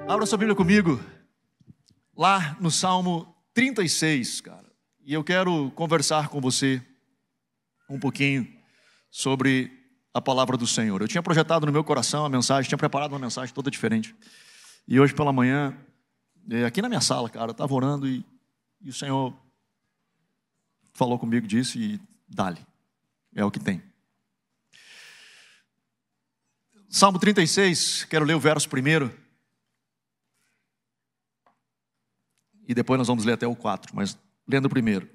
Abra sua Bíblia comigo, lá no Salmo 36, cara. E eu quero conversar com você um pouquinho sobre a palavra do Senhor. Eu tinha projetado no meu coração a mensagem, tinha preparado uma mensagem toda diferente. E hoje pela manhã, aqui na minha sala, cara, eu estava orando e o Senhor falou comigo disso e dá-lhe. É o que tem. Salmo 36, quero ler o verso primeiro. E depois nós vamos ler até o 4, mas lendo o primeiro.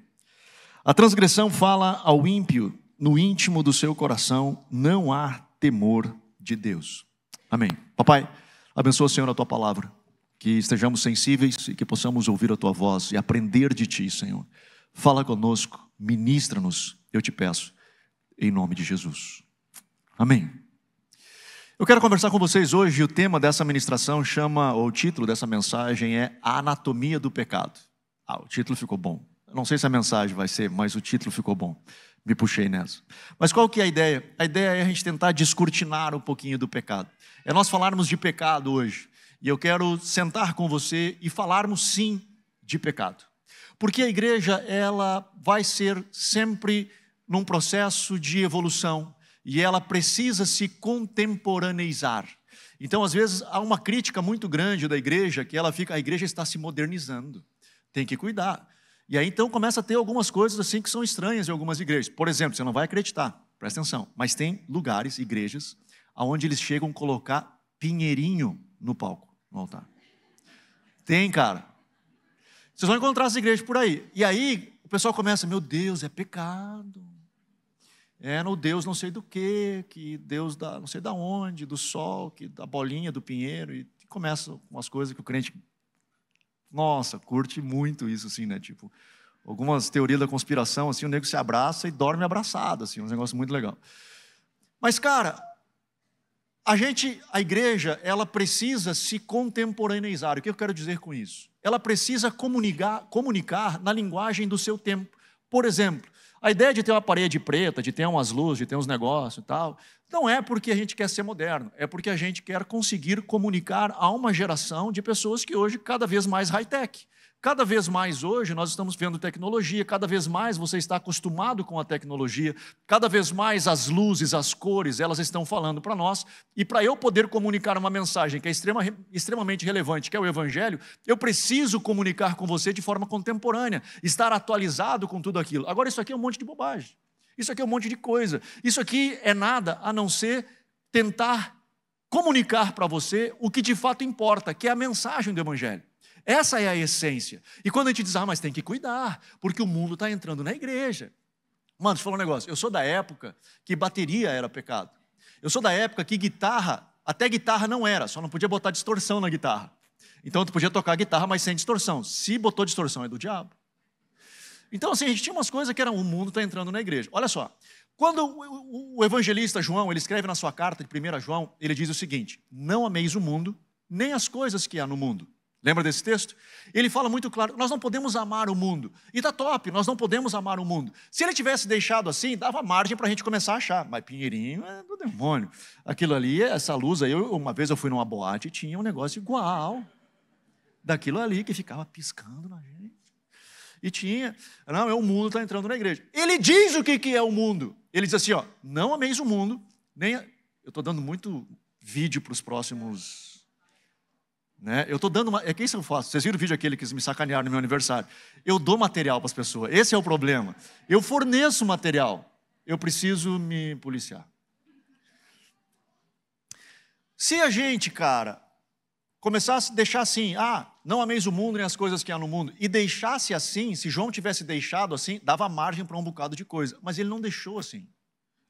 A transgressão fala ao ímpio, no íntimo do seu coração não há temor de Deus. Amém. Papai, abençoa, Senhor, a Tua palavra, que estejamos sensíveis e que possamos ouvir a Tua voz e aprender de Ti, Senhor. Fala conosco, ministra-nos, eu te peço, em nome de Jesus. Amém. Eu quero conversar com vocês hoje, o tema dessa ministração o título dessa mensagem é A Anatomia do Pecado. O título ficou bom. Eu não sei se a mensagem vai ser, mas o título ficou bom. Me puxei nessa. Mas qual que é a ideia? A ideia é a gente tentar descortinar um pouquinho do pecado. É nós falarmos de pecado hoje. E eu quero sentar com você e falarmos sim de pecado. Porque a igreja, ela vai ser sempre num processo de evolução. E ela precisa se contemporaneizar. Então, às vezes, há uma crítica muito grande da igreja, que a igreja está se modernizando. Tem que cuidar. E aí, então, começa a ter algumas coisas assim que são estranhas em algumas igrejas. Por exemplo, você não vai acreditar, presta atenção, mas tem lugares, igrejas, onde eles chegam a colocar pinheirinho no palco, no altar. Tem, cara. Vocês vão encontrar essas igrejas por aí. E aí, o pessoal começa, meu Deus, é pecado. É no Deus não sei do que Deus da não sei da onde, do sol, da bolinha, do pinheiro, e começa umas coisas que o crente, nossa, curte muito isso, assim, né? Tipo, algumas teorias da conspiração, assim, o nego se abraça e dorme abraçado, assim, um negócio muito legal. Mas, cara, a igreja, ela precisa se contemporaneizar. O que eu quero dizer com isso? Ela precisa comunicar na linguagem do seu tempo. Por exemplo, a ideia de ter uma parede preta, de ter umas luzes, de ter uns negócios e tal, não é porque a gente quer ser moderno, é porque a gente quer conseguir comunicar a uma geração de pessoas que hoje cada vez mais high-tech. Cada vez mais hoje nós estamos vendo tecnologia, cada vez mais você está acostumado com a tecnologia, cada vez mais as luzes, as cores, elas estão falando para nós, e para eu poder comunicar uma mensagem que é extremamente relevante, que é o Evangelho, eu preciso comunicar com você de forma contemporânea, estar atualizado com tudo aquilo. Agora, isso aqui é um monte de bobagem, isso aqui é um monte de coisa, isso aqui é nada a não ser tentar comunicar para você o que de fato importa, que é a mensagem do Evangelho. Essa é a essência. E quando a gente diz, mas tem que cuidar, porque o mundo está entrando na igreja. Mano, deixa eu falar um negócio. Eu sou da época que bateria era pecado. Eu sou da época que até guitarra não era, só não podia botar distorção na guitarra. Então tu podia tocar guitarra, mas sem distorção. Se botou distorção, é do diabo. Então assim, a gente tinha umas coisas que eram, o mundo está entrando na igreja. Olha só, quando o evangelista João, ele escreve na sua carta de 1 João, ele diz o seguinte, não ameis o mundo, nem as coisas que há no mundo. Lembra desse texto? Ele fala muito claro, nós não podemos amar o mundo. E tá top, nós não podemos amar o mundo. Se ele tivesse deixado assim, dava margem para a gente começar a achar. Mas pinheirinho é do demônio. Aquilo ali, essa luz aí, uma vez eu fui numa boate e tinha um negócio igual daquilo ali que ficava piscando na gente. E tinha, o mundo está entrando na igreja. Ele diz o que é o mundo. Ele diz assim, não ameis o mundo, eu estou dando muito vídeo para os próximos... Eu estou dando que isso eu faço. Vocês viram o vídeo aquele que me sacanearam no meu aniversário? Eu dou material para as pessoas, esse é o problema. Eu forneço material, eu preciso me policiar. Se a gente, cara, começasse a deixar assim, não ameis o mundo nem as coisas que há no mundo, e deixasse assim, se João tivesse deixado assim, dava margem para um bocado de coisa, mas ele não deixou assim.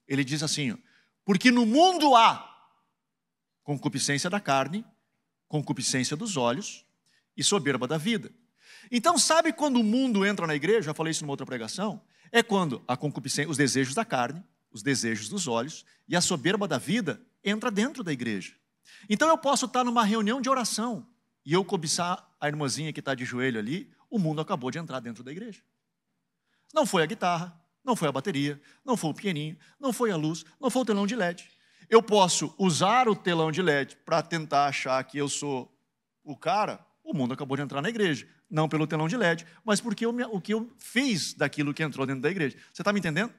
Ele diz assim, porque no mundo há concupiscência da carne, concupiscência dos olhos e soberba da vida. Então, sabe quando o mundo entra na igreja? Já falei isso numa outra pregação. É quando a concupiscência, os desejos da carne, os desejos dos olhos e a soberba da vida entra dentro da igreja. Então, eu posso estar numa reunião de oração e eu cobiçar a irmãzinha que está de joelho ali, o mundo acabou de entrar dentro da igreja. Não foi a guitarra, não foi a bateria, não foi o pianinho, não foi a luz, não foi o telão de LED. Eu posso usar o telão de LED para tentar achar que eu sou o cara. O mundo acabou de entrar na igreja, não pelo telão de LED, mas porque o que eu fiz daquilo que entrou dentro da igreja. Você está me entendendo?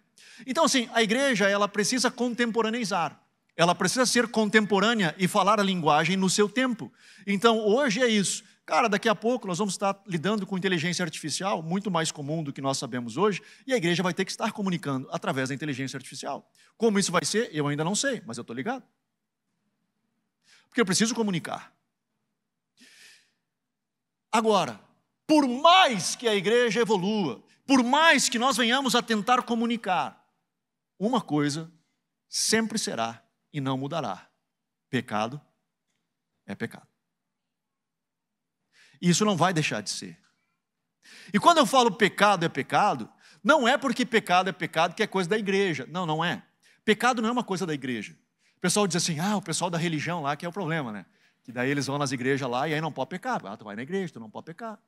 Então, assim, a igreja, ela precisa contemporaneizar. Ela precisa ser contemporânea e falar a linguagem no seu tempo. Então, hoje é isso. Cara, daqui a pouco nós vamos estar lidando com inteligência artificial, muito mais comum do que nós sabemos hoje, e a igreja vai ter que estar comunicando através da inteligência artificial. Como isso vai ser, eu ainda não sei, mas eu estou ligado. Porque eu preciso comunicar. Agora, por mais que a igreja evolua, por mais que nós venhamos a tentar comunicar, uma coisa sempre será e não mudará: pecado é pecado. E isso não vai deixar de ser. E quando eu falo pecado é pecado, não é porque pecado é pecado que é coisa da igreja. Não, não é. Pecado não é uma coisa da igreja. O pessoal diz assim, o pessoal da religião lá que é o problema, né? Que daí eles vão nas igrejas lá e aí não pode pecar. Tu vai na igreja, tu não pode pecar.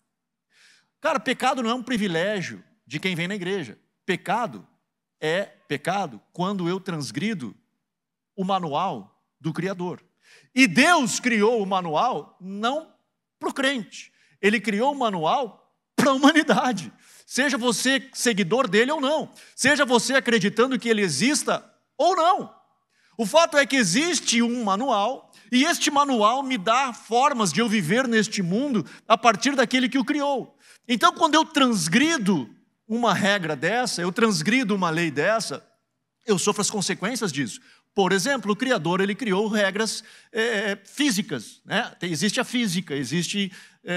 Cara, pecado não é um privilégio de quem vem na igreja. Pecado é pecado quando eu transgrido o manual do Criador. E Deus criou o manual não para o crente. Ele criou o manual para a humanidade. Seja você seguidor dele ou não. Seja você acreditando que ele exista ou não. O fato é que existe um manual e este manual me dá formas de eu viver neste mundo a partir daquele que o criou. Então, quando eu transgrido uma regra dessa, eu transgrido uma lei dessa, eu sofro as consequências disso. Por exemplo, o Criador, ele criou regras físicas, né? Existe a física, existe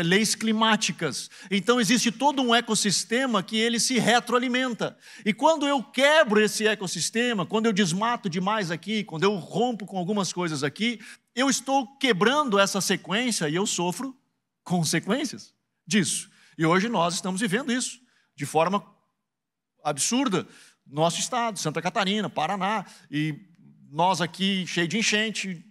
leis climáticas. Então, existe todo um ecossistema que ele se retroalimenta. E quando eu quebro esse ecossistema, quando eu desmato demais aqui, quando eu rompo com algumas coisas aqui, eu estou quebrando essa sequência e eu sofro consequências disso. E hoje nós estamos vivendo isso de forma absurda. Nosso estado, Santa Catarina, Paraná, e nós aqui cheio de enchente,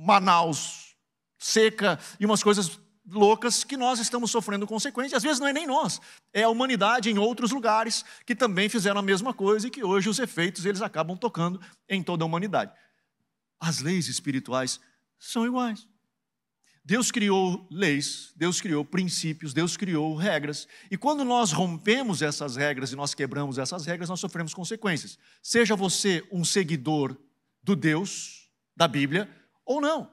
Manaus seca e umas coisas loucas que nós estamos sofrendo consequências. Às vezes não é nem nós, é a humanidade em outros lugares que também fizeram a mesma coisa e que hoje os efeitos eles acabam tocando em toda a humanidade. As leis espirituais são iguais. Deus criou leis, Deus criou princípios, Deus criou regras. E quando nós rompemos essas regras e nós quebramos essas regras, nós sofremos consequências. Seja você um seguidor do Deus da Bíblia ou não.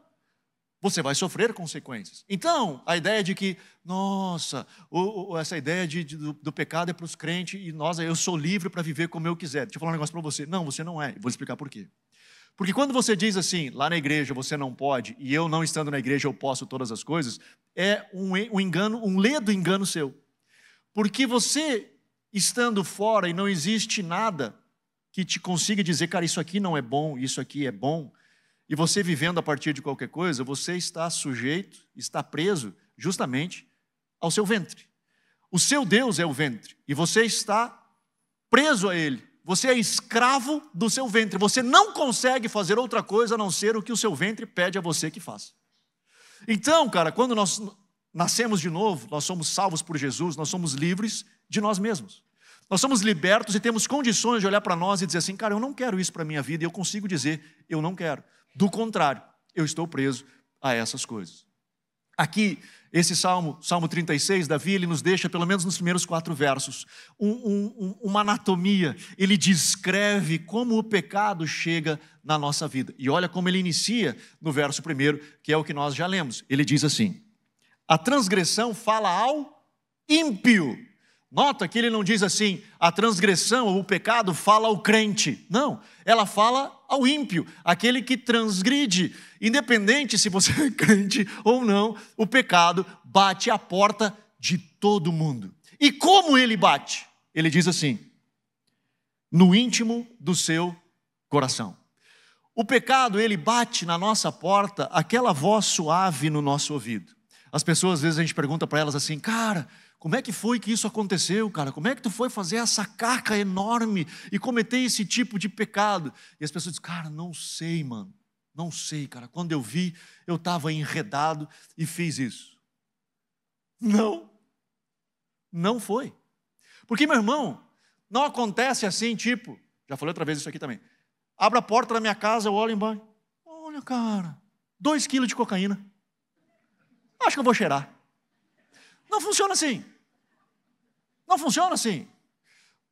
Você vai sofrer consequências. Então, a ideia de que, nossa, essa ideia do pecado é para os crentes e eu sou livre para viver como eu quiser. Deixa eu falar um negócio para você. Não, você não é. Vou explicar por quê. Porque quando você diz assim, lá na igreja você não pode, e eu não estando na igreja eu posso todas as coisas, é um engano, um ledo engano seu. Porque você estando fora e não existe nada que te consiga dizer, cara, isso aqui não é bom, isso aqui é bom, e você vivendo a partir de qualquer coisa, você está sujeito, está preso justamente ao seu ventre. O seu Deus é o ventre, e você está preso a ele. Você é escravo do seu ventre. Você não consegue fazer outra coisa a não ser o que o seu ventre pede a você que faça. Então, cara, quando nós nascemos de novo, nós somos salvos por Jesus, nós somos livres de nós mesmos. Nós somos libertos e temos condições de olhar para nós e dizer assim, cara, eu não quero isso para a minha vida, e eu consigo dizer, eu não quero. Do contrário, eu estou preso a essas coisas. Aqui, esse Salmo 36, Davi, ele nos deixa, pelo menos nos primeiros 4 versos, uma anatomia. Ele descreve como o pecado chega na nossa vida. E olha como ele inicia no verso 1, que é o que nós já lemos. Ele diz assim, a transgressão fala ao ímpio. Nota que ele não diz assim, a transgressão ou o pecado fala ao crente. Não, ela fala ao ímpio, aquele que transgride. Independente se você é crente ou não, o pecado bate à porta de todo mundo. E como ele bate? Ele diz assim, no íntimo do seu coração. O pecado, ele bate na nossa porta, aquela voz suave no nosso ouvido. As pessoas, às vezes, a gente pergunta para elas assim, cara, como é que foi que isso aconteceu, cara? Como é que tu foi fazer essa caca enorme e cometer esse tipo de pecado? E as pessoas dizem, cara, não sei, mano. Não sei, cara. Quando eu vi, eu estava enredado e fiz isso. Não. Não foi. Porque, meu irmão, Não acontece assim, tipo, já falei outra vez isso aqui também. Abro a porta da minha casa, eu olho embaixo. Olha, cara, 2 quilos de cocaína. Acho que eu vou cheirar. Não funciona assim. Não funciona assim.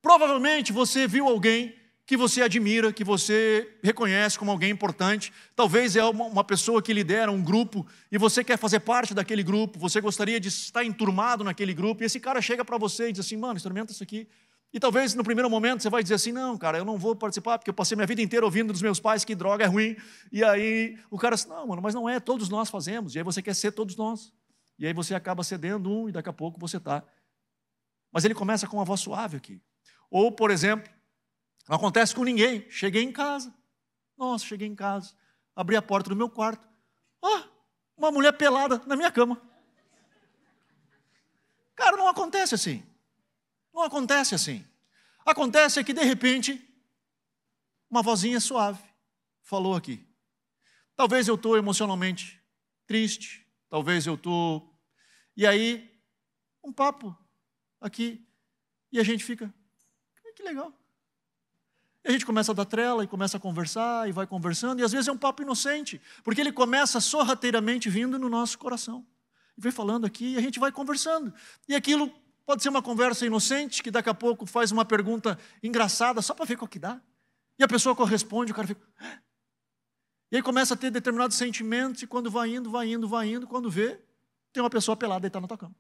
Provavelmente você viu alguém que você admira, que você reconhece como alguém importante. Talvez é uma pessoa que lidera um grupo e você quer fazer parte daquele grupo, você gostaria de estar enturmado naquele grupo, e esse cara chega para você e diz assim, mano, experimenta isso aqui. E talvez no primeiro momento você vai dizer assim, não, cara, eu não vou participar, porque eu passei minha vida inteira ouvindo dos meus pais que droga é ruim. E aí o cara diz, não, mano, mas não é, todos nós fazemos. E aí você quer ser todos nós. E aí você acaba cedendo um e daqui a pouco você está. Mas ele começa com uma voz suave aqui. Ou, por exemplo, não acontece com ninguém. Cheguei em casa. Nossa, cheguei em casa. Abri a porta do meu quarto. Uma mulher pelada na minha cama. Cara, não acontece assim. Não acontece assim. Acontece que, de repente, uma vozinha suave falou aqui. Talvez eu estou emocionalmente triste. Talvez eu estou... E aí, um papo aqui. E a gente fica... Que legal. E a gente começa a dar trela e começa a conversar e vai conversando. E às vezes é um papo inocente, porque ele começa sorrateiramente vindo no nosso coração. E vem falando aqui e a gente vai conversando. E aquilo pode ser uma conversa inocente, que daqui a pouco faz uma pergunta engraçada, só para ver qual que dá. E a pessoa corresponde, o cara fica... E aí começa a ter determinados sentimentos e quando vai indo, quando vê, tem uma pessoa pelada deitada na tua cama.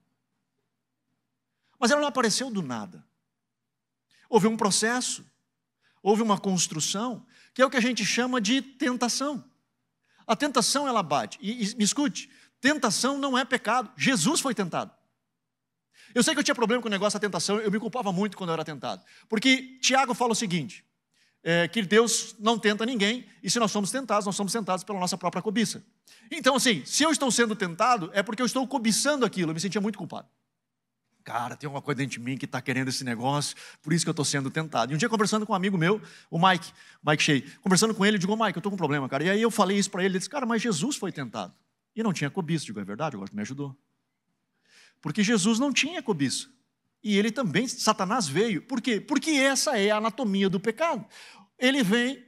Mas ela não apareceu do nada. Houve um processo, houve uma construção, que é o que a gente chama de tentação. A tentação, ela bate. E me escute, tentação não é pecado. Jesus foi tentado. Eu sei que eu tinha problema com o negócio da tentação, eu me culpava muito quando eu era tentado. Porque Tiago fala o seguinte, que Deus não tenta ninguém, e se nós somos tentados pela nossa própria cobiça. Então, assim, se eu estou sendo tentado, é porque eu estou cobiçando aquilo, eu me sentia muito culpado. Cara, tem alguma coisa dentro de mim que está querendo esse negócio, por isso que eu estou sendo tentado. E um dia conversando com um amigo meu, o Mike Shea, conversando com ele, eu digo, Mike, eu estou com um problema, cara. E aí eu falei isso para ele, ele disse, cara, mas Jesus foi tentado. E não tinha cobiça. Eu digo, é verdade, agora tu me ajudou. Porque Jesus não tinha cobiça. E ele também, Satanás veio. Por quê? Porque essa é a anatomia do pecado. Ele vem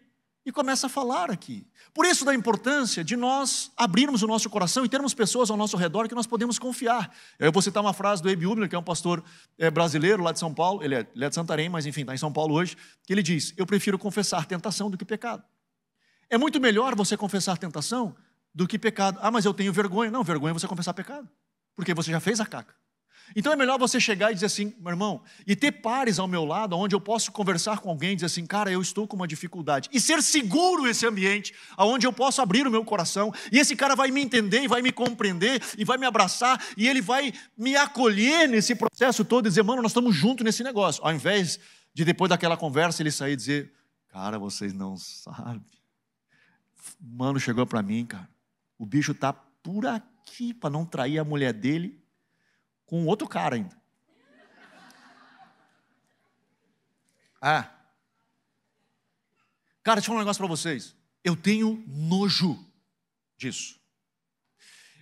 e começa a falar aqui. Por isso da importância de nós abrirmos o nosso coração e termos pessoas ao nosso redor que nós podemos confiar. Eu vou citar uma frase do Abe Hubner, que é um pastor brasileiro lá de São Paulo, ele é de Santarém, mas enfim, está em São Paulo hoje, que ele diz, eu prefiro confessar tentação do que pecado. É muito melhor você confessar tentação do que pecado. Ah, mas eu tenho vergonha. Não, vergonha é você confessar pecado, porque você já fez a caca. Então é melhor você chegar e dizer assim, meu irmão, e ter pares ao meu lado, onde eu posso conversar com alguém e dizer assim, cara, eu estou com uma dificuldade. E ser seguro esse ambiente, onde eu posso abrir o meu coração, e esse cara vai me entender, e vai me compreender, e vai me abraçar, e ele vai me acolher nesse processo todo, e dizer, mano, nós estamos juntos nesse negócio. Ao invés de depois daquela conversa, ele sair e dizer, cara, vocês não sabem. Mano, chegou para mim, cara, o bicho tá por aqui, para não trair a mulher dele, com outro cara ainda. Cara, deixa eu falar um negócio para vocês. Eu tenho nojo disso.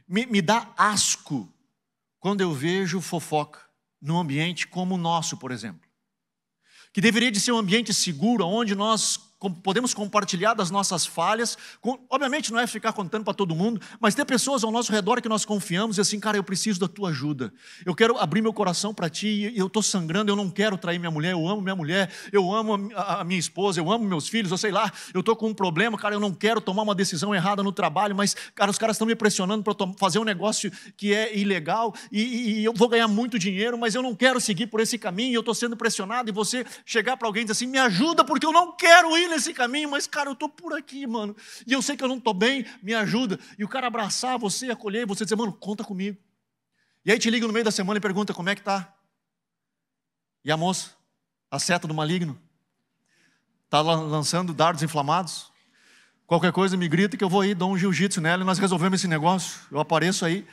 Me dá asco quando eu vejo fofoca num ambiente como o nosso, por exemplo. Que deveria de ser um ambiente seguro, onde nós podemos compartilhar das nossas falhas. Obviamente não é ficar contando para todo mundo, mas ter pessoas ao nosso redor que nós confiamos e assim, cara, eu preciso da tua ajuda. Eu quero abrir meu coração para ti e eu estou sangrando, eu não quero trair minha mulher, eu amo minha mulher, eu amo a minha esposa, eu amo meus filhos, eu sei lá, eu estou com um problema, cara, eu não quero tomar uma decisão errada no trabalho, mas, cara, os caras estão me pressionando para fazer um negócio que é ilegal e eu vou ganhar muito dinheiro, mas eu não quero seguir por esse caminho e eu estou sendo pressionado. E você chegar para alguém e dizer assim, me ajuda porque eu não quero ir nesse caminho, mas cara, eu estou por aqui, mano, e eu sei que eu não estou bem, me ajuda. E o cara abraçar você, acolher você, dizer, mano, conta comigo. E aí te liga no meio da semana e pergunta, como é que tá? E a moça, a seta do maligno, está lançando dardos inflamados? Qualquer coisa me grita que eu vou aí, dou um jiu-jitsu nela e nós resolvemos esse negócio, eu apareço aí.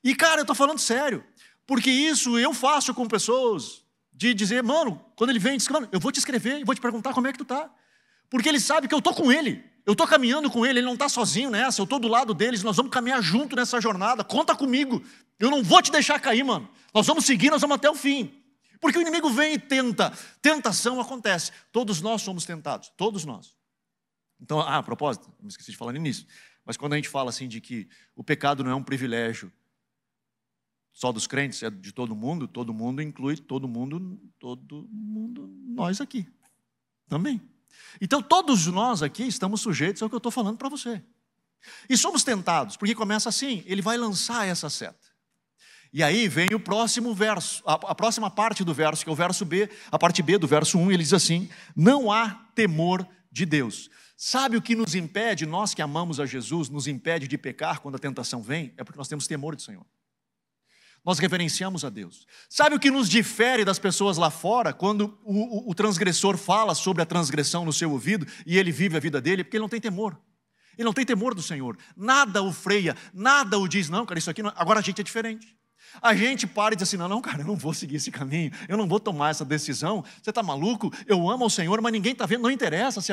E cara, eu estou falando sério, porque isso eu faço com pessoas, de dizer, mano, quando ele vem, diz, mano, eu vou te escrever e vou te perguntar como é que tu tá. Porque ele sabe que eu estou com ele, eu estou caminhando com ele, ele não está sozinho nessa, eu estou do lado deles, nós vamos caminhar junto nessa jornada, conta comigo, eu não vou te deixar cair, mano, nós vamos seguir, nós vamos até o fim. Porque o inimigo vem e tenta. Tentação acontece. Todos nós somos tentados. Todos nós. Então, a propósito, me esqueci de falar no início. Mas quando a gente fala assim de que o pecado não é um privilégio só dos crentes, é de todo mundo inclui todo mundo, nós aqui também. Então todos nós aqui estamos sujeitos ao que eu estou falando para você. E somos tentados, porque começa assim, ele vai lançar essa seta. E aí vem o próximo verso, a próxima parte do verso, que é o verso B, a parte B do verso 1, ele diz assim: não há temor de Deus. Sabe o que nos impede, nós que amamos a Jesus, nos impede de pecar quando a tentação vem? É porque nós temos temor do Senhor. Nós reverenciamos a Deus. Sabe o que nos difere das pessoas lá fora, quando o transgressor fala sobre a transgressão no seu ouvido e ele vive a vida dele? Porque ele não tem temor. Ele não tem temor do Senhor. Nada o freia, nada o diz, não, cara, isso aqui não... Agora a gente é diferente. A gente para e diz assim, não, cara, eu não vou seguir esse caminho, eu não vou tomar essa decisão. Você está maluco? Eu amo ao Senhor, mas ninguém está vendo. Não interessa se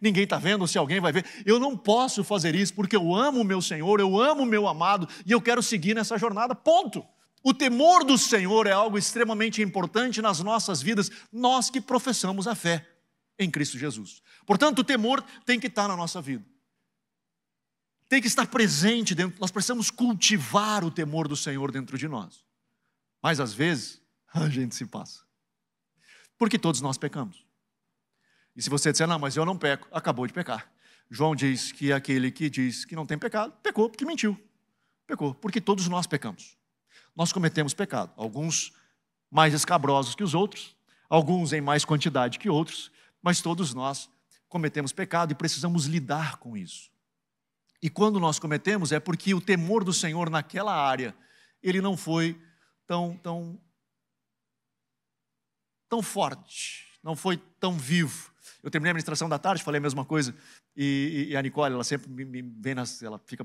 ninguém está vendo, se alguém vai ver. Eu não posso fazer isso porque eu amo o meu Senhor, eu amo o meu amado e eu quero seguir nessa jornada, ponto. O temor do Senhor é algo extremamente importante nas nossas vidas, nós que professamos a fé em Cristo Jesus. Portanto, o temor tem que estar na nossa vida. Tem que estar presente dentro, nós precisamos cultivar o temor do Senhor dentro de nós. Mas às vezes, a gente se passa. Porque todos nós pecamos. E se você disser, não, mas eu não peco, acabou de pecar. João diz que aquele que diz que não tem pecado, pecou porque mentiu. Pecou, porque todos nós pecamos. Nós cometemos pecado, alguns mais escabrosos que os outros, alguns em mais quantidade que outros, mas todos nós cometemos pecado e precisamos lidar com isso. E quando nós cometemos é porque o temor do Senhor naquela área, ele não foi tão forte, não foi tão vivo. Eu terminei a ministração da tarde, falei a mesma coisa, e a Nicole, ela sempre me vem,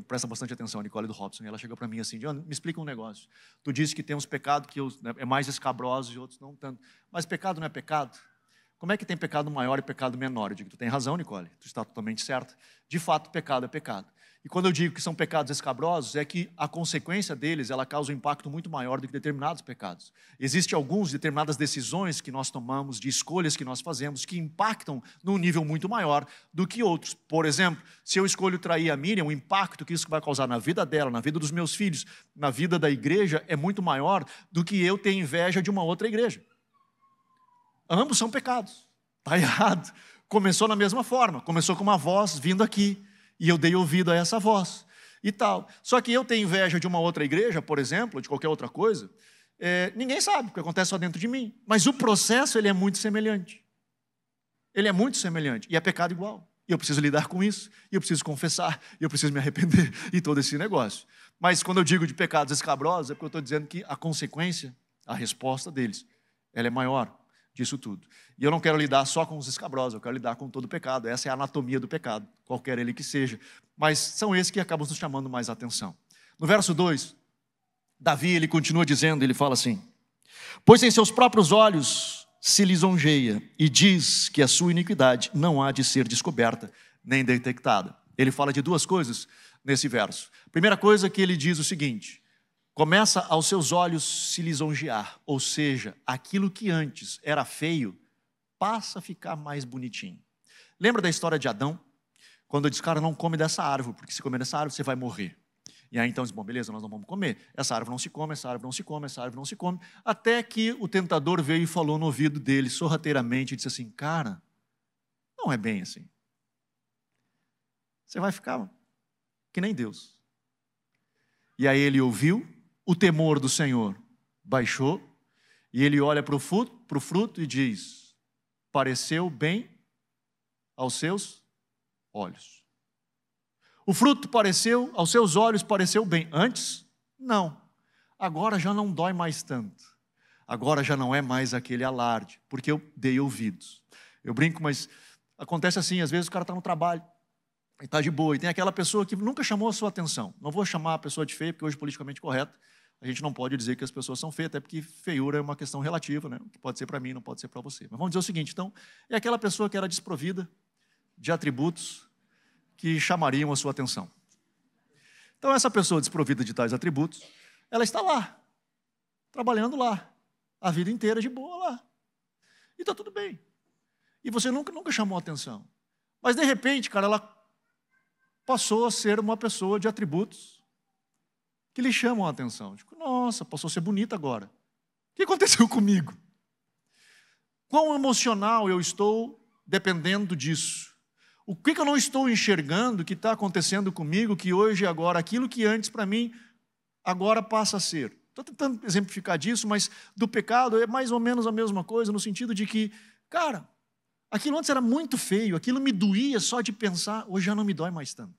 presta bastante atenção, a Nicole do Robson, e ela chegou para mim assim, John, me explica um negócio. Tu disse que tem uns pecados que é mais escabrosos e outros não tanto, mas pecado não é pecado? Como é que tem pecado maior e pecado menor? Eu digo, tu tem razão, Nicole, tu está totalmente certa. De fato, pecado é pecado. E quando eu digo que são pecados escabrosos, é que a consequência deles, ela causa um impacto muito maior do que determinados pecados. Existem determinadas decisões que nós tomamos, de escolhas que nós fazemos, que impactam num nível muito maior do que outros. Por exemplo, se eu escolho trair a Miriam, o impacto que isso vai causar na vida dela, na vida dos meus filhos, na vida da igreja, é muito maior do que eu ter inveja de uma outra igreja. Ambos são pecados. Está errado. Começou na mesma forma. Começou com uma voz vindo aqui. E eu dei ouvido a essa voz. E tal. Só que eu tenho inveja de uma outra igreja, por exemplo, de qualquer outra coisa. Ninguém sabe, porque acontece só dentro de mim. Mas o processo, ele é muito semelhante. Ele é muito semelhante. E é pecado igual. E eu preciso lidar com isso. E eu preciso confessar. E eu preciso me arrepender. E todo esse negócio. Mas quando eu digo de pecados escabrosos, é porque eu estou dizendo que a consequência, a resposta deles, ela é maior disso tudo. E eu não quero lidar só com os escabrosos, eu quero lidar com todo o pecado. Essa é a anatomia do pecado, qualquer ele que seja. Mas são esses que acabam nos chamando mais atenção. No verso 2, Davi, ele continua dizendo, ele fala assim: pois em seus próprios olhos se lisonjeia e diz que a sua iniquidade não há de ser descoberta nem detectada. Ele fala de duas coisas nesse verso. Primeira coisa que ele diz o seguinte: começa aos seus olhos se lisonjear, ou seja, aquilo que antes era feio, passa a ficar mais bonitinho. Lembra da história de Adão? Quando ele disse, cara, não come dessa árvore, porque se comer dessa árvore você vai morrer. E aí então, bom, beleza, nós não vamos comer. Essa árvore não se come, essa árvore não se come, essa árvore não se come. Até que o tentador veio e falou no ouvido dele, sorrateiramente, e disse assim, cara, não é bem assim. Você vai ficar que nem Deus. E aí ele ouviu, o temor do Senhor baixou, e ele olha para o fruto e diz, pareceu bem aos seus olhos. O fruto pareceu, aos seus olhos pareceu bem. Antes, não. Agora já não dói mais tanto. Agora já não é mais aquele alarde, porque eu dei ouvidos. Eu brinco, mas acontece assim, às vezes o cara está no trabalho, e está de boa, e tem aquela pessoa que nunca chamou a sua atenção. Não vou chamar a pessoa de feia, porque hoje politicamente correto, a gente não pode dizer que as pessoas são feias, até porque feiura é uma questão relativa, né? Que pode ser para mim, não pode ser para você. Mas vamos dizer o seguinte, então, é aquela pessoa que era desprovida de atributos que chamariam a sua atenção. Então, essa pessoa desprovida de tais atributos, ela está lá, trabalhando lá, a vida inteira de boa lá. E está tudo bem. E você nunca chamou atenção. Mas, de repente, cara, ela passou a ser uma pessoa de atributos que lhe chamam a atenção. Tipo, nossa, passou a ser bonita agora. O que aconteceu comigo? Quão emocional eu estou dependendo disso? O que eu não estou enxergando que está acontecendo comigo, que hoje, agora, aquilo que antes para mim, agora passa a ser? Estou tentando exemplificar disso, mas do pecado é mais ou menos a mesma coisa, no sentido de que, cara, aquilo antes era muito feio, aquilo me doía só de pensar, hoje já não me dói mais tanto.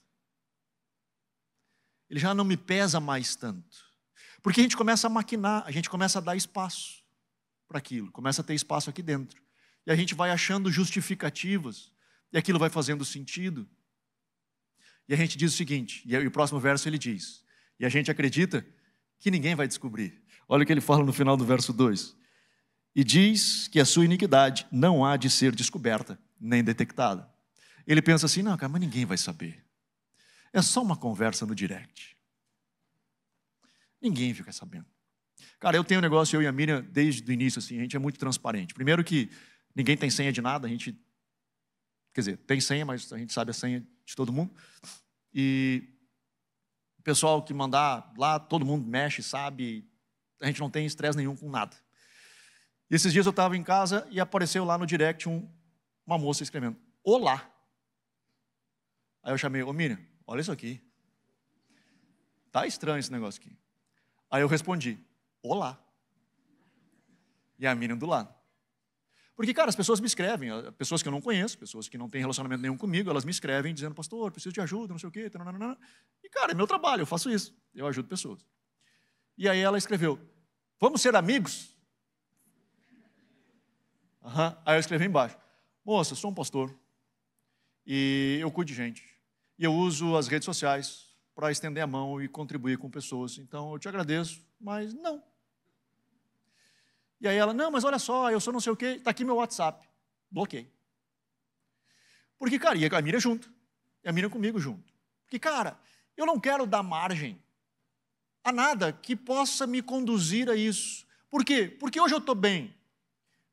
Ele já não me pesa mais tanto. Porque a gente começa a maquinar, a gente começa a dar espaço para aquilo, começa a ter espaço aqui dentro. E a gente vai achando justificativas, e aquilo vai fazendo sentido. E a gente diz o seguinte, e o próximo verso ele diz, e a gente acredita que ninguém vai descobrir. Olha o que ele fala no final do verso 2. E diz que a sua iniquidade não há de ser descoberta, nem detectada. Ele pensa assim, não, cara, mas ninguém vai saber. É só uma conversa no direct. Ninguém fica sabendo. Cara, eu tenho um negócio, eu e a Miriam, desde o início, assim, a gente é muito transparente. Primeiro que ninguém tem senha de nada, a gente, quer dizer, tem senha, mas a gente sabe a senha de todo mundo. E o pessoal que mandar lá, todo mundo mexe, sabe, a gente não tem estresse nenhum com nada. E esses dias eu estava em casa e apareceu lá no direct uma moça escrevendo, olá. Aí eu chamei, ô Miriam, olha isso aqui. Tá estranho esse negócio aqui. Aí eu respondi, olá. E a Miriam do lado. Porque, cara, as pessoas me escrevem, pessoas que eu não conheço, pessoas que não têm relacionamento nenhum comigo, elas me escrevem dizendo, pastor, preciso de ajuda, não sei o quê. Tananana. E, cara, é meu trabalho, eu faço isso. Eu ajudo pessoas. E aí ela escreveu, vamos ser amigos? Aí eu escrevi embaixo, moça, eu sou um pastor e eu cuido de gente. E eu uso as redes sociais para estender a mão e contribuir com pessoas. Então, eu te agradeço, mas não. E aí ela, não, mas olha só, eu sou não sei o quê, está aqui meu WhatsApp. Bloqueei. Porque, cara, ia a Miriam junto. E a Miriam comigo junto. Porque, cara, eu não quero dar margem a nada que possa me conduzir a isso. Por quê? Porque hoje eu estou bem.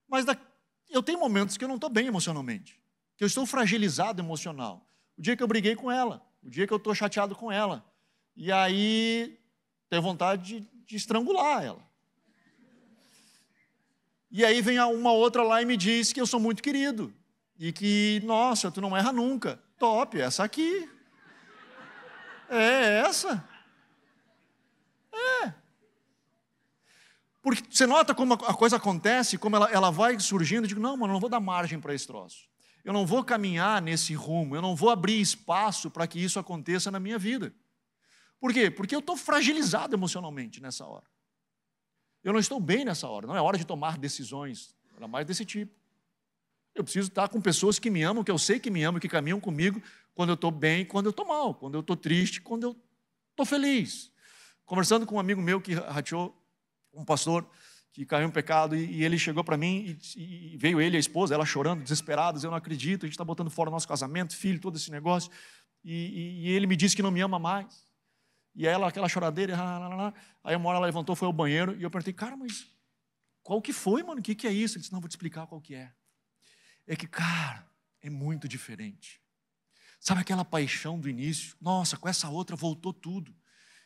Mas eu tenho momentos que eu não estou bem emocionalmente. Que eu estou fragilizado emocional. O dia que eu briguei com ela. O dia que eu estou chateado com ela. E aí, tenho vontade de estrangular ela. E aí vem uma outra lá e me diz que eu sou muito querido. E que, nossa, tu não erra nunca. Top, essa aqui. É essa. É. Porque você nota como a coisa acontece, como ela vai surgindo. Eu digo, não, mano, eu não vou dar margem para esse troço. Eu não vou caminhar nesse rumo. Eu não vou abrir espaço para que isso aconteça na minha vida. Por quê? Porque eu estou fragilizado emocionalmente nessa hora. Eu não estou bem nessa hora. Não é hora de tomar decisões, ainda mais desse tipo. Eu preciso estar com pessoas que me amam, que eu sei que me amam, que caminham comigo quando eu estou bem, quando eu estou mal, quando eu estou triste, quando eu estou feliz. Conversando com um amigo meu que rateou, um pastor que caiu em pecado, e ele chegou para mim e veio ele e a esposa, ela chorando, desesperados, eu não acredito, a gente está botando fora o nosso casamento, filho, todo esse negócio, e ele me disse que não me ama mais. E ela, aquela choradeira, aí uma hora ela levantou, foi ao banheiro, e eu perguntei, cara, mas qual que foi, mano? O que é isso? Ele disse, não, vou te explicar qual que é. É que, cara, é muito diferente. Sabe aquela paixão do início? Nossa, com essa outra voltou tudo.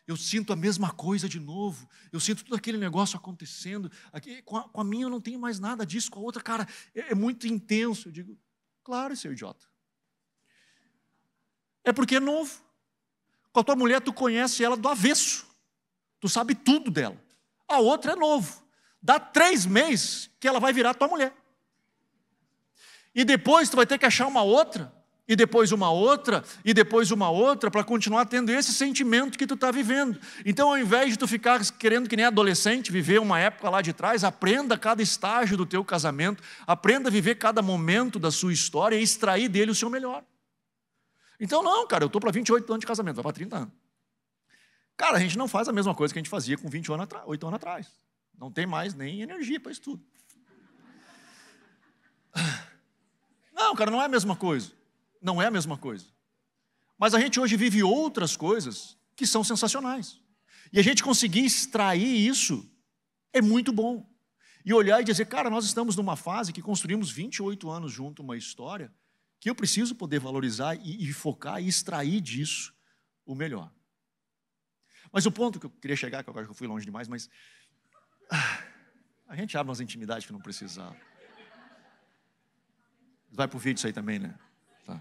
Eu sinto a mesma coisa de novo. Eu sinto todo aquele negócio acontecendo. Aqui, com a minha eu não tenho mais nada disso. Com a outra, cara, é muito intenso. Eu digo, claro, seu idiota. É porque é novo. Com a tua mulher, tu conhece ela do avesso. Tu sabe tudo dela. A outra é novo. Dá 3 meses que ela vai virar tua mulher. E depois tu vai ter que achar uma outra, e depois uma outra, e depois uma outra, para continuar tendo esse sentimento que tu está vivendo. Então, ao invés de tu ficar querendo que nem adolescente, viver uma época lá de trás, aprenda cada estágio do teu casamento, aprenda a viver cada momento da sua história e extrair dele o seu melhor. Então, não, cara, eu estou para 28 anos de casamento, vai para 30 anos. Cara, a gente não faz a mesma coisa que a gente fazia com 8 anos atrás. Não tem mais nem energia para isso tudo. Não, cara, não é a mesma coisa. Não é a mesma coisa. Mas a gente hoje vive outras coisas que são sensacionais. E a gente conseguir extrair isso é muito bom. e olhar e dizer, cara, nós estamos numa fase que construímos 28 anos junto uma história que eu preciso poder valorizar e focar e extrair disso o melhor. Mas o ponto que eu queria chegar, que agora eu fui longe demais, mas a gente abre umas intimidades que não precisava. Vai pro vídeo isso aí também, né? Tá.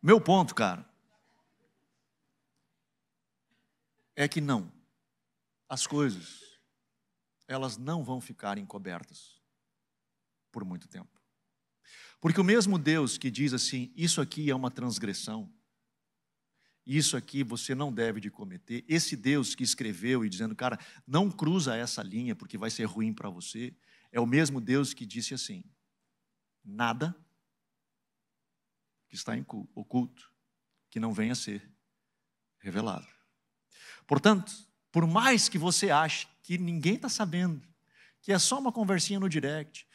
Meu ponto, cara, é que não. As coisas, elas não vão ficar encobertas por muito tempo. Porque o mesmo Deus que diz assim, isso aqui é uma transgressão, isso aqui você não deve de cometer, esse Deus que escreveu e dizendo, cara, não cruza essa linha porque vai ser ruim para você, é o mesmo Deus que disse assim, nada que está oculto, que não venha a ser revelado. Portanto, por mais que você ache que ninguém está sabendo, que é só uma conversinha no direct,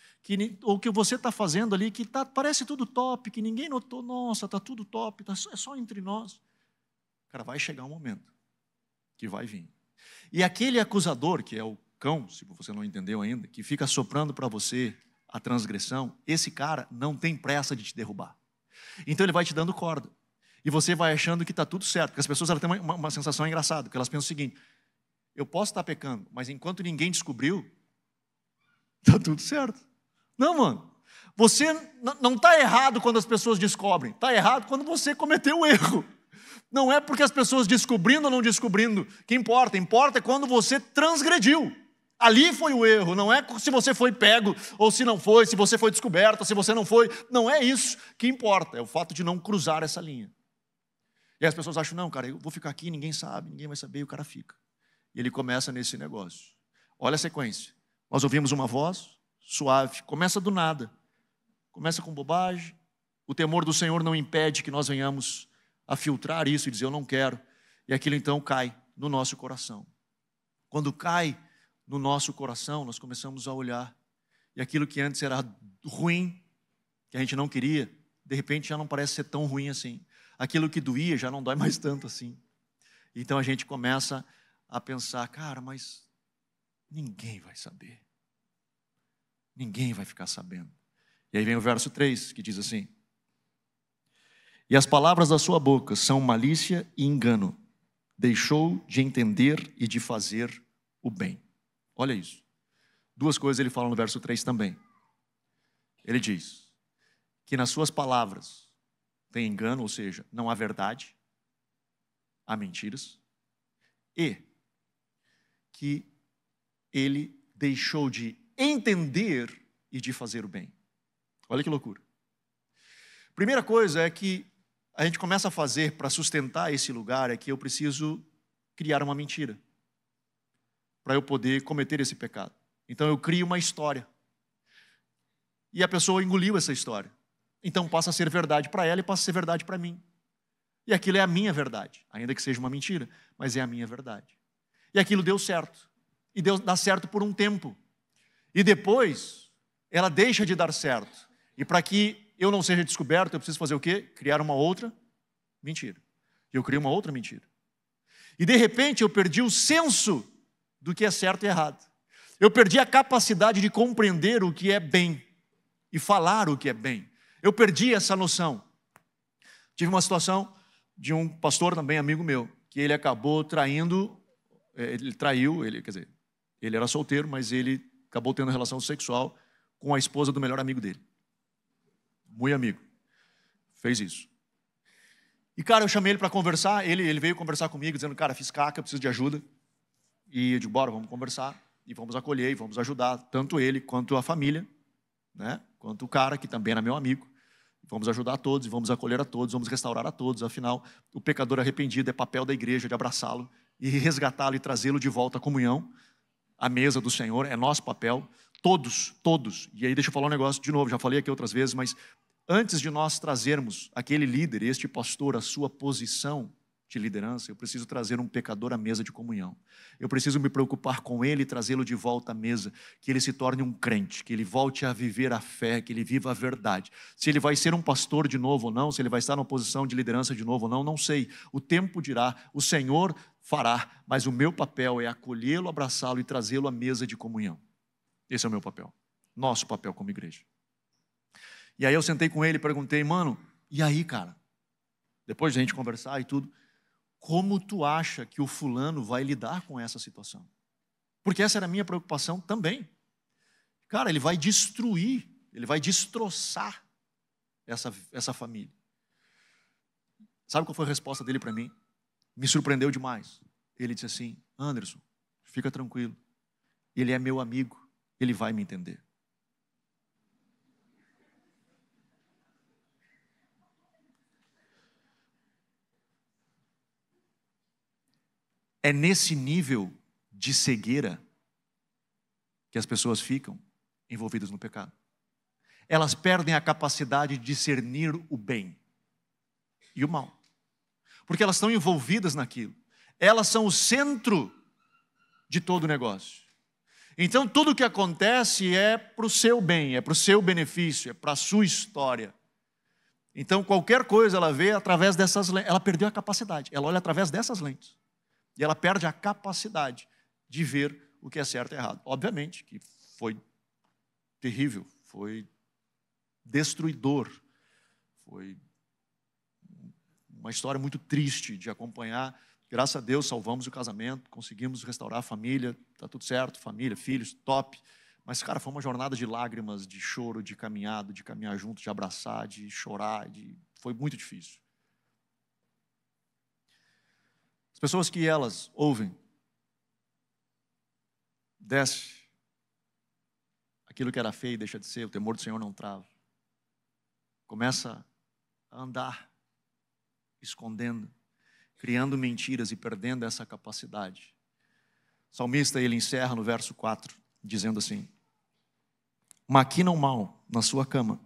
ou que você está fazendo ali, que parece tudo top, que ninguém notou, nossa, está tudo top, é só entre nós. Cara, vai chegar um momento que vai vir. E aquele acusador, que é o cão, se você não entendeu ainda, que fica soprando para você a transgressão, esse cara não tem pressa de te derrubar. Então ele vai te dando corda. E você vai achando que está tudo certo. Porque as pessoas elas têm uma sensação engraçada, porque elas pensam o seguinte, eu posso estar pecando, mas enquanto ninguém descobriu, está tudo certo. Não, mano. Você não está errado quando as pessoas descobrem. Está errado quando você cometeu o erro. Não é porque as pessoas descobrindo ou não descobrindo que importa. Importa é quando você transgrediu. Ali foi o erro. Não é se você foi pego ou se não foi, se você foi descoberto ou se você não foi. Não é isso que importa. É o fato de não cruzar essa linha. E as pessoas acham, não, cara, eu vou ficar aqui, ninguém sabe, ninguém vai saber, e o cara fica. E ele começa nesse negócio. Olha a sequência. Nós ouvimos uma voz suave, começa do nada. Começa com bobagem. O temor do Senhor não impede que nós venhamos a filtrar isso e dizer, eu não quero. E aquilo então cai no nosso coração. Quando cai no nosso coração, nós começamos a olhar. E aquilo que antes era ruim, que a gente não queria, de repente já não parece ser tão ruim assim. Aquilo que doía já não dói mais tanto assim. Então a gente começa a pensar, cara, mas ninguém vai saber. Ninguém vai ficar sabendo. E aí vem o verso 3, que diz assim, e as palavras da sua boca são malícia e engano. Deixou de entender e de fazer o bem. Olha isso. Duas coisas ele fala no verso 3 também. Ele diz que nas suas palavras tem engano, ou seja, não há verdade, há mentiras, e que ele deixou de entender e de fazer o bem. Olha que loucura. Primeira coisa é que a gente começa a fazer para sustentar esse lugar é que eu preciso criar uma mentira para eu poder cometer esse pecado. Então eu crio uma história. E a pessoa engoliu essa história. Então passa a ser verdade para ela e passa a ser verdade para mim. E aquilo é a minha verdade, ainda que seja uma mentira, mas é a minha verdade. E aquilo deu certo. E dá certo por um tempo. E depois, ela deixa de dar certo. E para que eu não seja descoberto, eu preciso fazer o quê? Criar uma outra mentira. E eu crio uma outra mentira. E de repente eu perdi o senso do que é certo e errado. Eu perdi a capacidade de compreender o que é bem e falar o que é bem. Eu perdi essa noção. Tive uma situação de um pastor também, amigo meu, que ele acabou traindo, quer dizer, ele era solteiro, mas ele acabou tendo relação sexual com a esposa do melhor amigo dele. Muito amigo. Fez isso. E, cara, eu chamei ele para conversar, ele veio conversar comigo, dizendo, cara, fiz caca, preciso de ajuda. E eu digo, bora, vamos conversar, e vamos acolher, e vamos ajudar, tanto ele quanto a família, né? Quanto o cara, que também era meu amigo. Vamos ajudar a todos, e vamos acolher a todos, vamos restaurar a todos. Afinal, o pecador arrependido é papel da igreja de abraçá-lo e resgatá-lo e trazê-lo de volta à comunhão, à mesa do Senhor, é nosso papel. Todos. E aí deixa eu falar um negócio de novo, já falei aqui outras vezes, mas antes de nós trazermos aquele líder, este pastor, a sua posição, de liderança, eu preciso trazer um pecador à mesa de comunhão. Eu preciso me preocupar com ele e trazê-lo de volta à mesa, que ele se torne um crente, que ele volte a viver a fé, que ele viva a verdade. Se ele vai ser um pastor de novo ou não, se ele vai estar numa posição de liderança de novo ou não, não sei. O tempo dirá, o Senhor fará, mas o meu papel é acolhê-lo, abraçá-lo e trazê-lo à mesa de comunhão. Esse é o meu papel, nosso papel como igreja. E aí eu sentei com ele e perguntei, mano, e aí, cara? Depois de a gente conversar e tudo, como tu acha que o fulano vai lidar com essa situação? Porque essa era a minha preocupação também. Cara, ele vai destruir, ele vai destroçar essa família. Sabe qual foi a resposta dele para mim? Me surpreendeu demais. Ele disse assim, Anderson, fica tranquilo. Ele é meu amigo, ele vai me entender. É nesse nível de cegueira que as pessoas ficam envolvidas no pecado. Elas perdem a capacidade de discernir o bem e o mal. Porque elas estão envolvidas naquilo. Elas são o centro de todo o negócio. Então, tudo o que acontece é para o seu bem, é para o seu benefício, é para a sua história. Então, qualquer coisa ela vê através dessas lentes. Ela perdeu a capacidade. Ela olha através dessas lentes. E ela perde a capacidade de ver o que é certo e errado. Obviamente que foi terrível, foi destruidor, foi uma história muito triste de acompanhar. Graças a Deus salvamos o casamento, conseguimos restaurar a família, está tudo certo, família, filhos, top. Mas, cara, foi uma jornada de lágrimas, de choro, de caminhada, de caminhar junto, de abraçar, de chorar, foi muito difícil. As pessoas que elas ouvem, desce, aquilo que era feio deixa de ser, o temor do Senhor não trava. Começa a andar, escondendo, criando mentiras e perdendo essa capacidade. O salmista, ele encerra no verso 4, dizendo assim, maquina o mal na sua cama,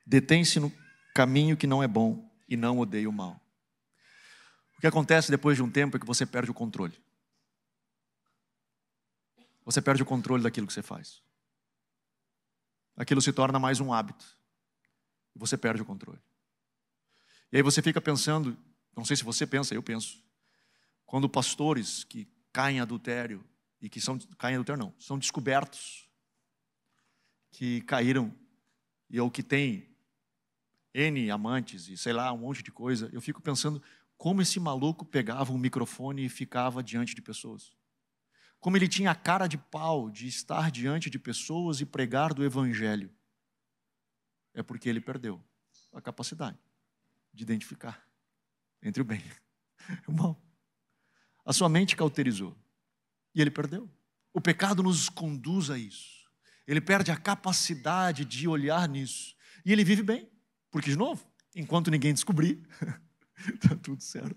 detém-se no caminho que não é bom e não odeia o mal. O que acontece depois de um tempo é que você perde o controle. Você perde o controle daquilo que você faz. Aquilo se torna mais um hábito. E você perde o controle. E aí você fica pensando, não sei se você pensa, eu penso, quando pastores que caem em adultério, e que caem em adultério não, são descobertos, que caíram, ou que têm N amantes, e sei lá, um monte de coisa, eu fico pensando, como esse maluco pegava um microfone e ficava diante de pessoas. Como ele tinha a cara de pau de estar diante de pessoas e pregar do evangelho. É porque ele perdeu a capacidade de identificar entre o bem e o mal. A sua mente cauterizou e ele perdeu. O pecado nos conduz a isso. Ele perde a capacidade de olhar nisso. E ele vive bem, porque, de novo, enquanto ninguém descobrir, está tudo certo.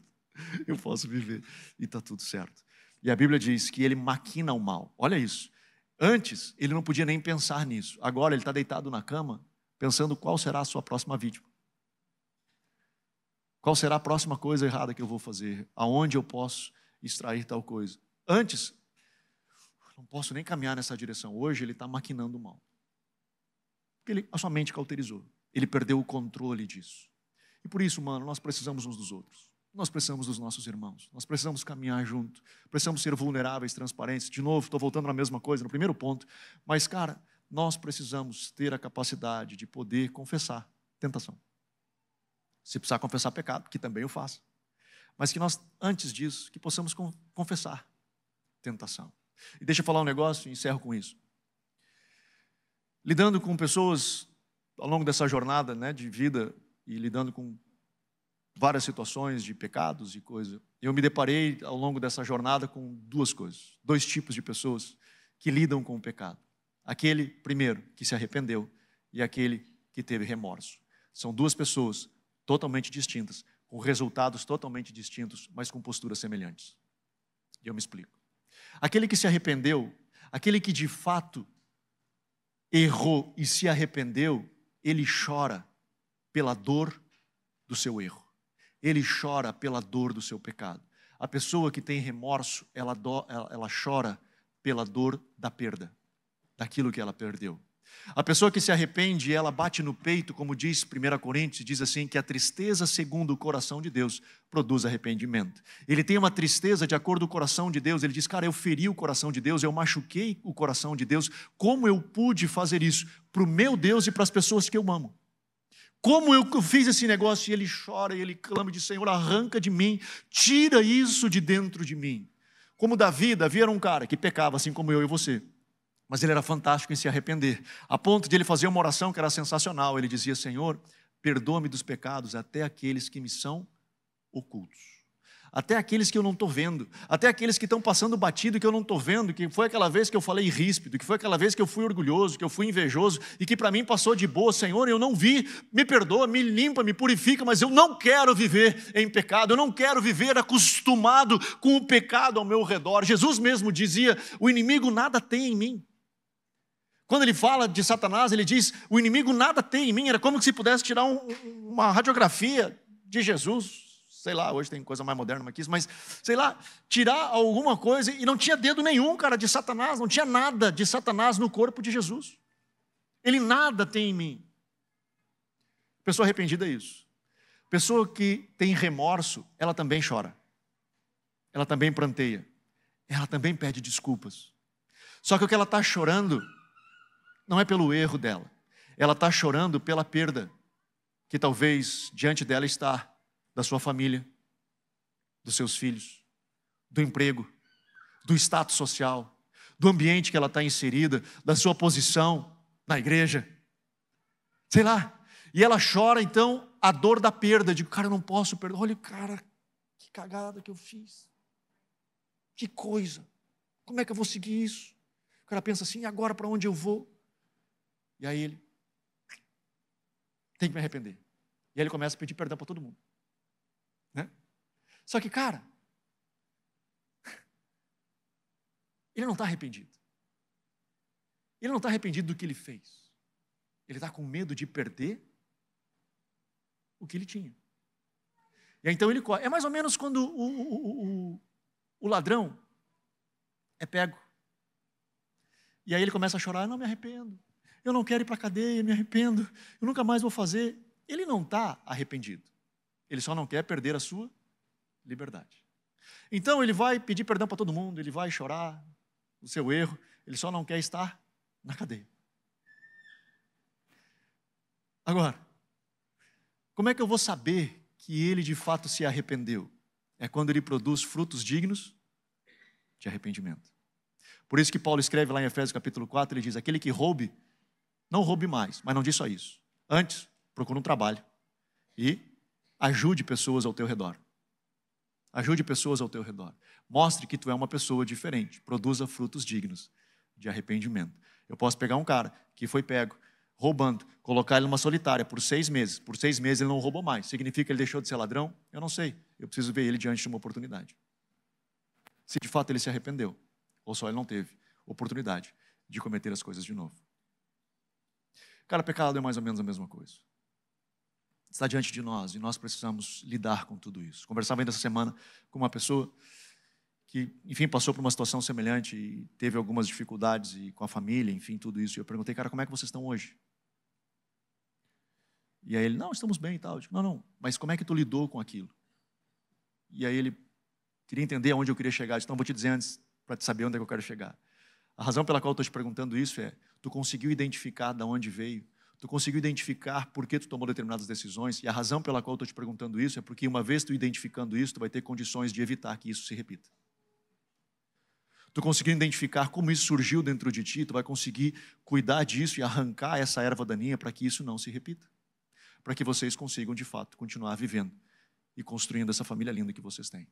Eu posso viver e está tudo certo. E a Bíblia diz que ele maquina o mal. Olha isso. Antes, ele não podia nem pensar nisso. Agora, ele está deitado na cama, pensando qual será a sua próxima vítima. Qual será a próxima coisa errada que eu vou fazer? Aonde eu posso extrair tal coisa? Antes, não posso nem caminhar nessa direção. Hoje, ele está maquinando o mal. Porque a sua mente cauterizou. Ele perdeu o controle disso. E por isso, mano, nós precisamos uns dos outros. Nós precisamos dos nossos irmãos. Nós precisamos caminhar junto. Precisamos ser vulneráveis, transparentes. De novo, estou voltando na mesma coisa, no primeiro ponto. Mas, cara, nós precisamos ter a capacidade de poder confessar tentação. Se precisar confessar pecado, que também eu faço. Mas que nós, antes disso, que possamos confessar tentação. E deixa eu falar um negócio e encerro com isso. Lidando com pessoas ao longo dessa jornada, né, de vida e lidando com várias situações de pecados e coisa, eu me deparei ao longo dessa jornada com duas coisas, dois tipos de pessoas que lidam com o pecado. Aquele, primeiro, que se arrependeu e aquele que teve remorso. São duas pessoas totalmente distintas, com resultados totalmente distintos, mas com posturas semelhantes. E eu me explico. Aquele que se arrependeu, aquele que de fato errou e se arrependeu, ele chora pela dor do seu erro. ele chora pela dor do seu pecado. A pessoa que tem remorso, ela chora pela dor da perda, daquilo que ela perdeu. A pessoa que se arrepende, ela bate no peito, como diz 1 Coríntios, diz assim, que a tristeza segundo o coração de Deus produz arrependimento. Ele tem uma tristeza de acordo com o coração de Deus, ele diz, cara, eu feri o coração de Deus, eu machuquei o coração de Deus, como eu pude fazer isso para o meu Deus e para as pessoas que eu amo? Como eu fiz esse negócio? E ele chora, e ele clama e diz, Senhor, arranca de mim, tira isso de dentro de mim. Como Davi era um cara que pecava assim como eu e você. Mas ele era fantástico em se arrepender, a ponto de ele fazer uma oração que era sensacional. Ele dizia, Senhor, perdoa-me dos pecados, até aqueles que me são ocultos. Até aqueles que eu não estou vendo, até aqueles que estão passando batido que eu não estou vendo, que foi aquela vez que eu falei ríspido, que foi aquela vez que eu fui orgulhoso, que eu fui invejoso, e que para mim passou de boa. Senhor, eu não vi, me perdoa, me limpa, me purifica, mas eu não quero viver em pecado, eu não quero viver acostumado com o pecado ao meu redor. Jesus mesmo dizia, o inimigo nada tem em mim. Quando ele fala de Satanás, ele diz, o inimigo nada tem em mim. Era como se pudesse tirar uma radiografia de Jesus. Sei lá, hoje tem coisa mais moderna que isso, mas sei lá, tirar alguma coisa e não tinha dedo nenhum, cara, de Satanás, não tinha nada de Satanás no corpo de Jesus. Ele nada tem em mim. Pessoa arrependida é isso. Pessoa que tem remorso, ela também chora. Ela também pranteia. Ela também pede desculpas. Só que o que ela está chorando não é pelo erro dela. Ela está chorando pela perda que talvez diante dela está da sua família, dos seus filhos, do emprego, do status social, do ambiente que ela está inserida, da sua posição na igreja. Sei lá. E ela chora, então, a dor da perda. Digo, cara, eu não posso perder. Olha, cara, que cagada que eu fiz. Que coisa. Como é que eu vou seguir isso? O cara pensa assim, e agora para onde eu vou? E aí ele tem que me arrepender. E aí ele começa a pedir perdão para todo mundo. Né? Só que, cara, ele não está arrependido. Ele não está arrependido do que ele fez. Ele está com medo de perder o que ele tinha. E aí, então ele corre. É mais ou menos quando o ladrão é pego. E aí ele começa a chorar, eu não me arrependo. Eu não quero ir para a cadeia, me arrependo. Eu nunca mais vou fazer. Ele não está arrependido. Ele só não quer perder a sua liberdade. Então ele vai pedir perdão para todo mundo, ele vai chorar o seu erro, ele só não quer estar na cadeia. Agora, como é que eu vou saber que ele de fato se arrependeu? É quando ele produz frutos dignos de arrependimento. Por isso que Paulo escreve lá em Efésios capítulo 4, ele diz, aquele que roube, não roube mais, mas não diz só isso. Antes, procura um trabalho e ajude pessoas ao teu redor. Ajude pessoas ao teu redor. Mostre que tu é uma pessoa diferente. Produza frutos dignos de arrependimento. Eu posso pegar um cara que foi pego roubando, colocar ele numa solitária por 6 meses. Por 6 meses ele não roubou mais. Significa que ele deixou de ser ladrão? Eu não sei. Eu preciso ver ele diante de uma oportunidade. Se de fato ele se arrependeu, ou só ele não teve oportunidade de cometer as coisas de novo. Cara, pecado é mais ou menos a mesma coisa. Está diante de nós e nós precisamos lidar com tudo isso. Conversava ainda essa semana com uma pessoa que, enfim, passou por uma situação semelhante e teve algumas dificuldades e com a família, enfim, tudo isso. E eu perguntei, cara, como é que vocês estão hoje? E aí ele, não, estamos bem e tal. Eu digo, não, mas como é que tu lidou com aquilo? E aí ele queria entender aonde eu queria chegar. Eu disse, então vou te dizer antes, para te saber onde é que eu quero chegar. A razão pela qual eu estou te perguntando isso é, tu conseguiu identificar de onde veio? Tu conseguiu identificar por que tu tomou determinadas decisões? E a razão pela qual eu estou te perguntando isso é porque uma vez tu identificando isso, tu vai ter condições de evitar que isso se repita. Tu conseguiu identificar como isso surgiu dentro de ti, tu vai conseguir cuidar disso e arrancar essa erva daninha para que isso não se repita. Para que vocês consigam, de fato, continuar vivendo e construindo essa família linda que vocês têm.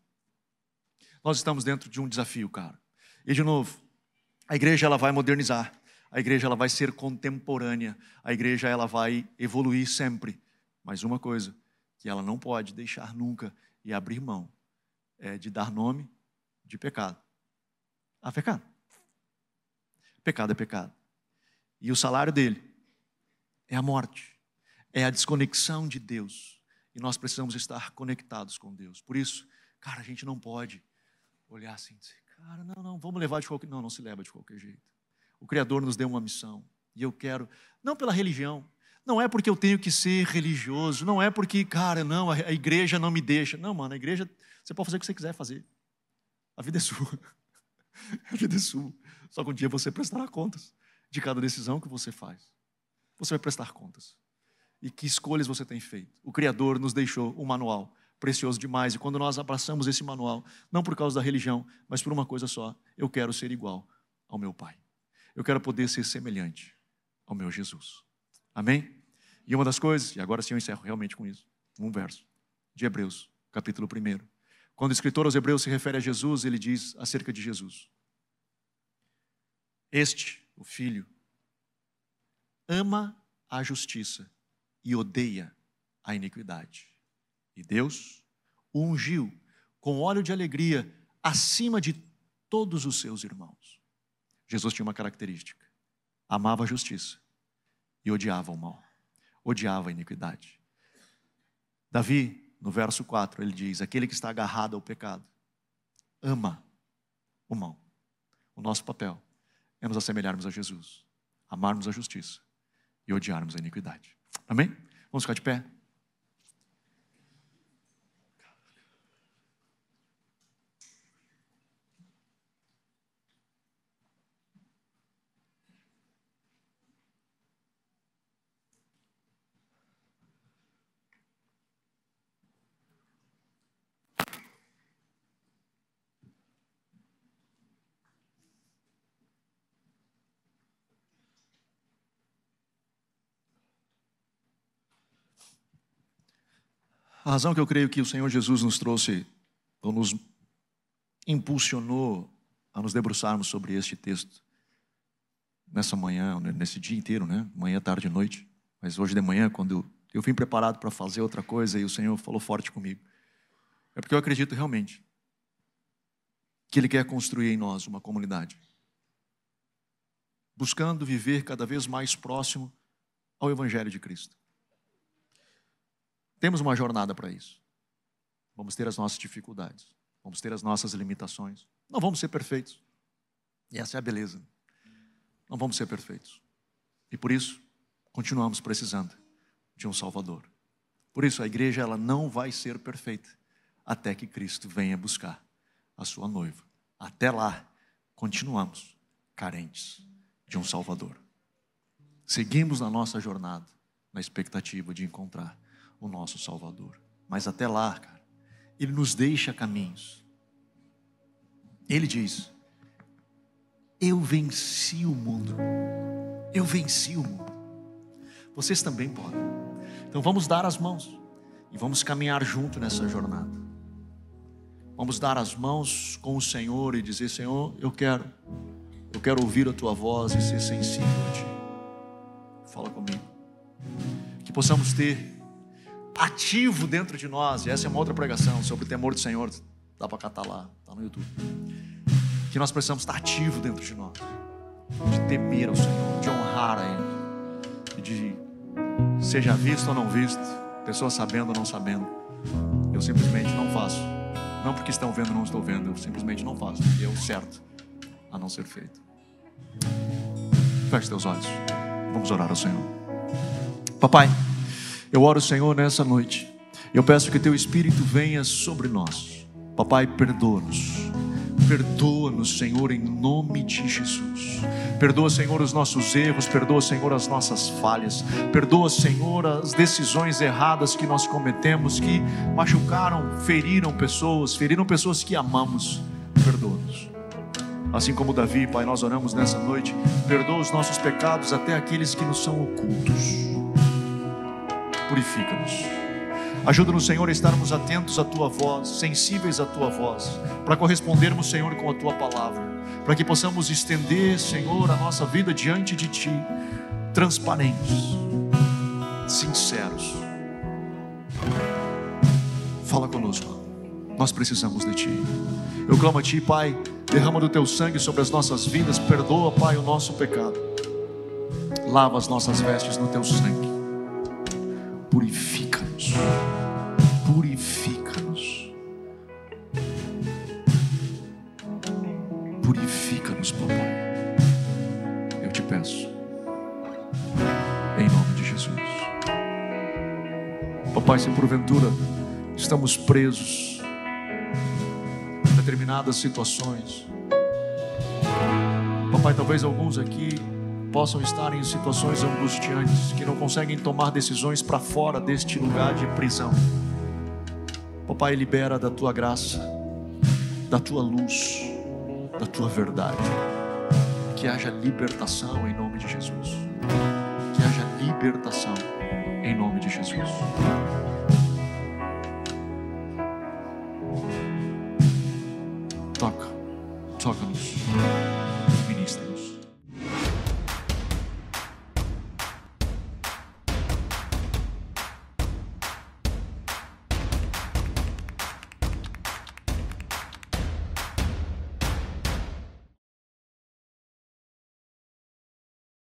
Nós estamos dentro de um desafio, cara. E, de novo, a igreja ela vai modernizar. A igreja ela vai ser contemporânea, a igreja ela vai evoluir sempre. Mas uma coisa que ela não pode deixar nunca e abrir mão é de dar nome de pecado. Ah, pecado. Pecado é pecado. E o salário dele é a morte, é a desconexão de Deus, E nós precisamos estar conectados com Deus. Por isso, cara, a gente não pode olhar assim e dizer, cara, não, vamos levar de qualquer... Não se leva de qualquer jeito. O Criador nos deu uma missão. E eu quero, não pela religião, não é porque eu tenho que ser religioso, não é porque, cara, não, a igreja não me deixa. Não, mano, a igreja, você pode fazer o que você quiser fazer. A vida é sua. A vida é sua. Só que um dia você prestará contas de cada decisão que você faz. Você vai prestar contas. E que escolhas você tem feito. O Criador nos deixou um manual precioso demais. E quando nós abraçamos esse manual, não por causa da religião, mas por uma coisa só, eu quero ser igual ao meu Pai. Eu quero poder ser semelhante ao meu Jesus. Amém? E uma das coisas, e agora sim eu encerro realmente com isso, um verso de Hebreus, capítulo 1. Quando o escritor aos Hebreus se refere a Jesus, ele diz acerca de Jesus: este, o Filho, ama a justiça e odeia a iniquidade. E Deus o ungiu com óleo de alegria acima de todos os seus irmãos. Jesus tinha uma característica: amava a justiça e odiava o mal, odiava a iniquidade. Davi, no verso 4, ele diz: aquele que está agarrado ao pecado ama o mal. O nosso papel é nos assemelharmos a Jesus, amarmos a justiça e odiarmos a iniquidade. Amém? Vamos ficar de pé? A razão que eu creio que o Senhor Jesus nos trouxe, ou nos impulsionou a nos debruçarmos sobre este texto, nessa manhã, nesse dia inteiro, né? Manhã, tarde e noite. Mas hoje de manhã, quando eu vim preparado para fazer outra coisa e o Senhor falou forte comigo, é porque eu acredito realmente que Ele quer construir em nós uma comunidade, buscando viver cada vez mais próximo ao Evangelho de Cristo. Temos uma jornada para isso. Vamos ter as nossas dificuldades. Vamos ter as nossas limitações. Não vamos ser perfeitos. E essa é a beleza. Não vamos ser perfeitos. E por isso, continuamos precisando de um Salvador. Por isso, a igreja ela não vai ser perfeita até que Cristo venha buscar a sua noiva. Até lá, continuamos carentes de um Salvador. Seguimos na nossa jornada, na expectativa de encontrar o nosso Salvador. Mas até lá, cara, Ele nos deixa caminhos. Ele diz: eu venci o mundo. Eu venci o mundo. Vocês também podem. Então vamos dar as mãos e vamos caminhar junto nessa jornada. Vamos dar as mãos com o Senhor e dizer: Senhor, eu quero ouvir a Tua voz e ser sensível a Ti. Fala comigo. Que possamos ter ativo dentro de nós, e essa é uma outra pregação sobre o temor do Senhor, dá para catar lá, está no YouTube, que nós precisamos estar ativo dentro de nós, de temer ao Senhor, de honrar a Ele, e de seja visto ou não visto, pessoas sabendo ou não sabendo, eu simplesmente não faço, não porque estão vendo ou não estou vendo, eu simplesmente não faço, porque é o certo a não ser feito. Feche teus olhos, vamos orar ao Senhor. Papai, eu oro, Senhor, nessa noite. Eu peço que Teu Espírito venha sobre nós. Papai, perdoa-nos. Perdoa-nos, Senhor, em nome de Jesus. Perdoa, Senhor, os nossos erros. Perdoa, Senhor, as nossas falhas. Perdoa, Senhor, as decisões erradas que nós cometemos, que machucaram, feriram pessoas que amamos. Perdoa-nos. Assim como Davi, Pai, nós oramos nessa noite. Perdoa os nossos pecados, até aqueles que nos são ocultos. Purifica-nos. Ajuda-nos, Senhor, a estarmos atentos à Tua voz, sensíveis à Tua voz, para correspondermos, Senhor, com a Tua palavra, para que possamos estender, Senhor, a nossa vida diante de Ti, transparentes, sinceros. Fala conosco, nós precisamos de Ti. Eu clamo a Ti, Pai, derrama do Teu sangue sobre as nossas vidas, perdoa, Pai, o nosso pecado, lava as nossas vestes no Teu sangue, purifica-nos, peço, em nome de Jesus. Papai, se porventura estamos presos em determinadas situações, papai, talvez alguns aqui possam estar em situações angustiantes, que não conseguem tomar decisões para fora deste lugar de prisão. Papai, libera da tua graça, da tua luz, da tua verdade, que haja libertação em nome de Jesus, que haja libertação em nome de Jesus. Toca-nos.